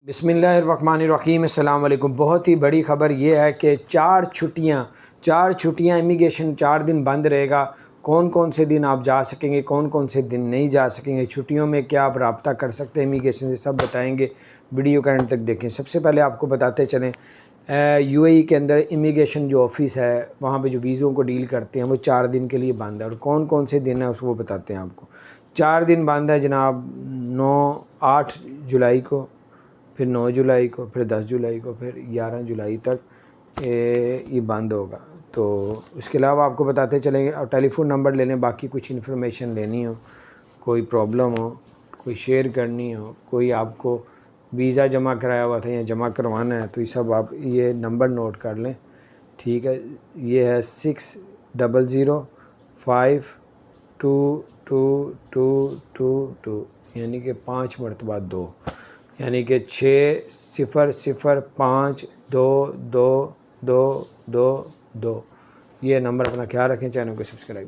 बिस्मिल्लाहिर्रहमानिर्रहीम। अस्सलाम वालेकुम। बहुत ही बड़ी ख़बर ये है कि चार छुट्टियाँ इमिग्रेशन 4 दिन बंद रहेगा। कौन कौन से दिन आप जा सकेंगे, कौन कौन से दिन नहीं जा सकेंगे, छुट्टियों में क्या आप रब्ता कर सकते हैं इमिग्रेशन से, सब बताएंगे। वीडियो का एंड तक देखें। सबसे पहले आपको बताते चलें, यूएई के अंदर इमिग्रेशन जो ऑफिस है वहाँ पे जो वीज़ों को डील करते हैं वो 4 दिन के लिए बंद है। और कौन कौन से दिन है उसको बताते हैं आपको। 4 दिन बंद है जनाब, 8 जुलाई को, फिर 9 जुलाई को, फिर 10 जुलाई को, फिर 11 जुलाई तक ये बंद होगा। तो इसके अलावा आपको बताते चलेंगे। और टेलीफ़ोन नंबर ले लें, बाकी कुछ इन्फॉर्मेशन लेनी हो, कोई प्रॉब्लम हो, कोई शेयर करनी हो, कोई आपको वीज़ा जमा कराया हुआ था या जमा करवाना है, तो ये सब आप ये नंबर नोट कर लें, ठीक है। ये है 6000522222, यानी कि 5 मरतबा 2, यानी कि 6005222222। ये नंबर अपना ख्याल रखें। चैनल को सब्सक्राइब